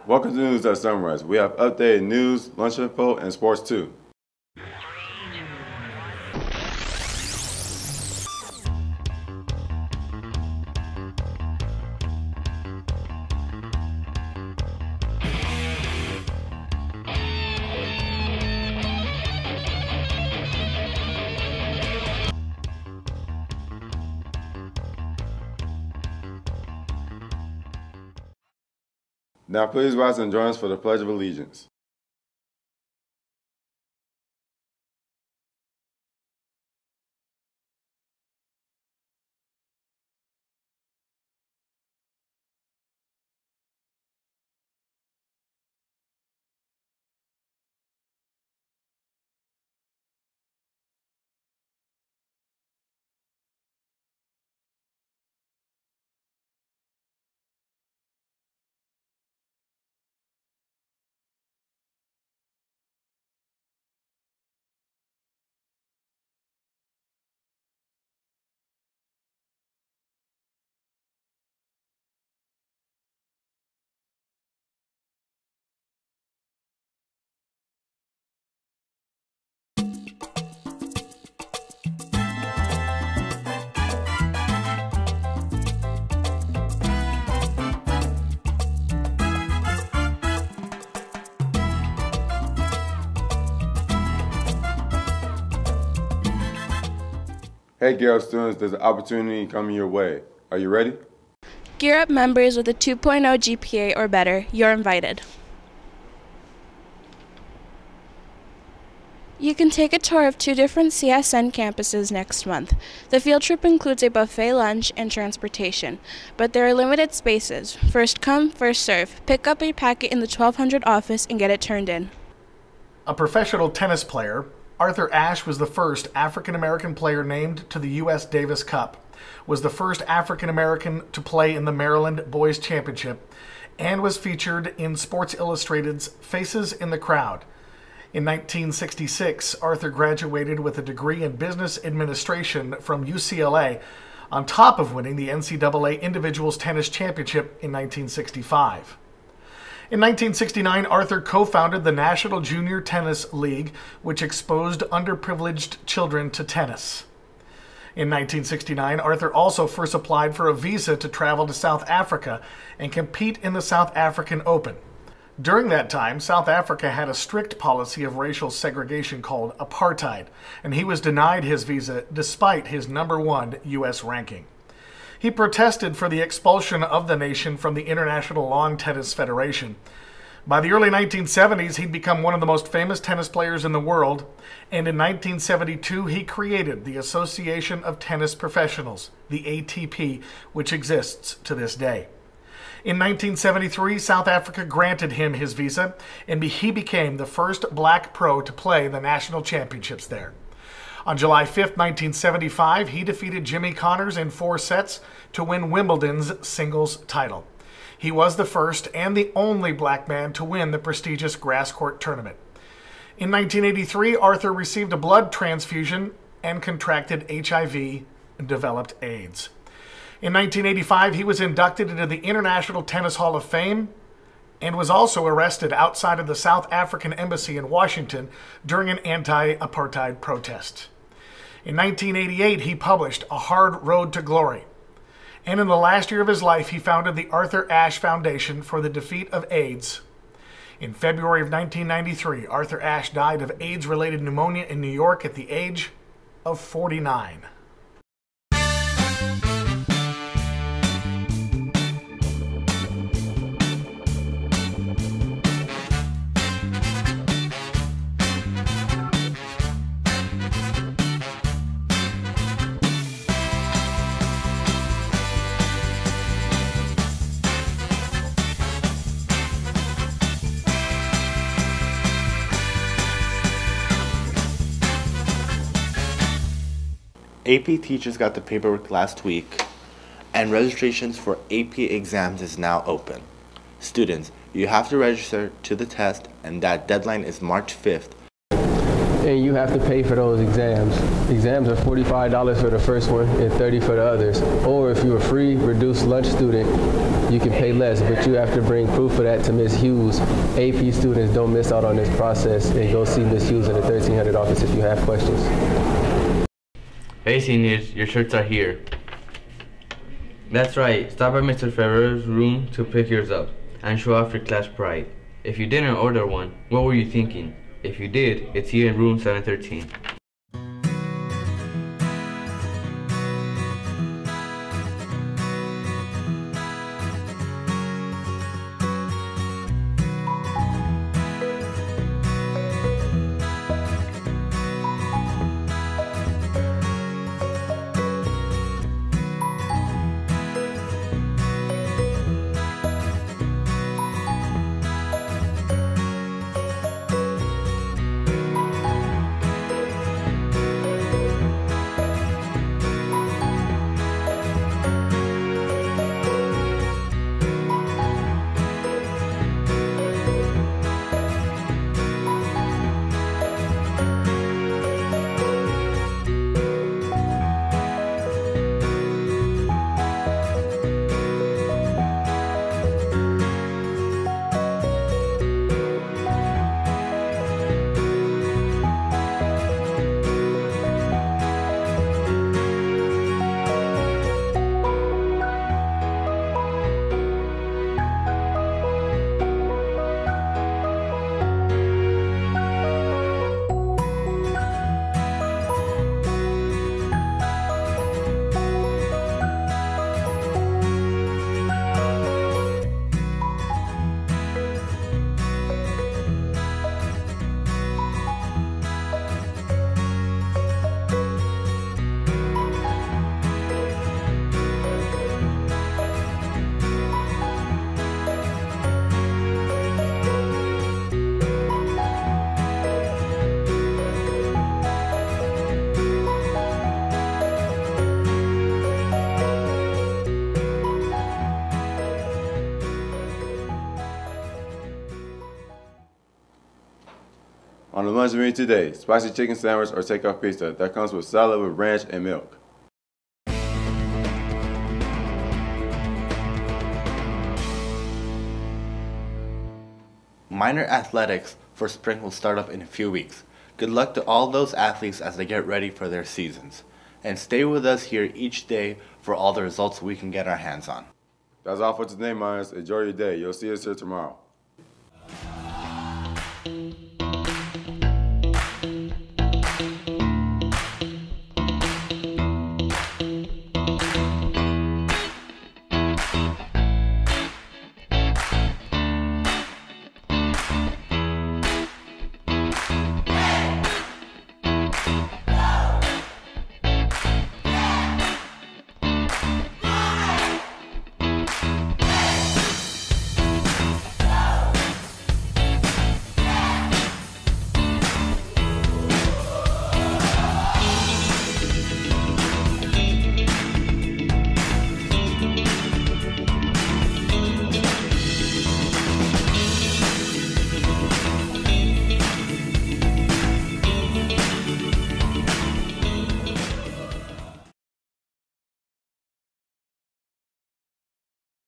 Welcome to News at Sunrise. We have updated news, lunch info, and sports too. Now please rise and join us for the Pledge of Allegiance. Hey Gear Up students, there's an opportunity coming your way. Are you ready? Gear Up members with a 2.0 GPA or better, you're invited. You can take a tour of 2 different CSN campuses next month. The field trip includes a buffet lunch and transportation, but there are limited spaces. First come, first serve. Pick up a packet in the 1200 office and get it turned in. A professional tennis player, Arthur Ashe was the first African-American player named to the U.S. Davis Cup, was the first African-American to play in the Maryland Boys Championship, and was featured in Sports Illustrated's Faces in the Crowd. In 1966, Arthur graduated with a degree in business administration from UCLA, on top of winning the NCAA Individuals Tennis Championship in 1965. In 1969, Arthur co-founded the National Junior Tennis League, which exposed underprivileged children to tennis. In 1969, Arthur also first applied for a visa to travel to South Africa and compete in the South African Open. During that time, South Africa had a strict policy of racial segregation called apartheid, and he was denied his visa despite his #1 U.S. ranking. He protested for the expulsion of the nation from the International Lawn Tennis Federation. By the early 1970s, he'd become one of the most famous tennis players in the world, and in 1972, he created the Association of Tennis Professionals, the ATP, which exists to this day. In 1973, South Africa granted him his visa, and he became the first black pro to play the national championships there. On July 5, 1975, he defeated Jimmy Connors in 4 sets to win Wimbledon's singles title. He was the first and the only black man to win the prestigious grass court tournament. In 1983, Arthur received a blood transfusion and contracted HIV and developed AIDS. In 1985, he was inducted into the International Tennis Hall of Fame and was also arrested outside of the South African Embassy in Washington during an anti-apartheid protest. In 1988, he published A Hard Road to Glory. And in the last year of his life, he founded the Arthur Ashe Foundation for the Defeat of AIDS. In February of 1993, Arthur Ashe died of AIDS-related pneumonia in New York at the age of 49. AP teachers got the paperwork last week, and registrations for AP exams is now open. Students, you have to register to the test, and that deadline is March 5th. and you have to pay for those exams. Exams are $45 for the first one and $30 for the others. Or if you're a free reduced lunch student, you can pay less, but you have to bring proof of that to Ms. Hughes. AP students don't miss out on this process, and go see Ms. Hughes in the 1300 office if you have questions. Hey seniors, your shirts are here. That's right, stop by Mr. Ferrer's room to pick yours up and show off your class pride. If you didn't order one, what were you thinking? If you did, it's here in room 713. On the lunch menu today, spicy chicken sandwich or takeout pizza that comes with salad with ranch and milk. Minor athletics for spring will start up in a few weeks. Good luck to all those athletes as they get ready for their seasons. And stay with us here each day for all the results we can get our hands on. That's all for today, Miners. Enjoy your day. You'll see us here tomorrow.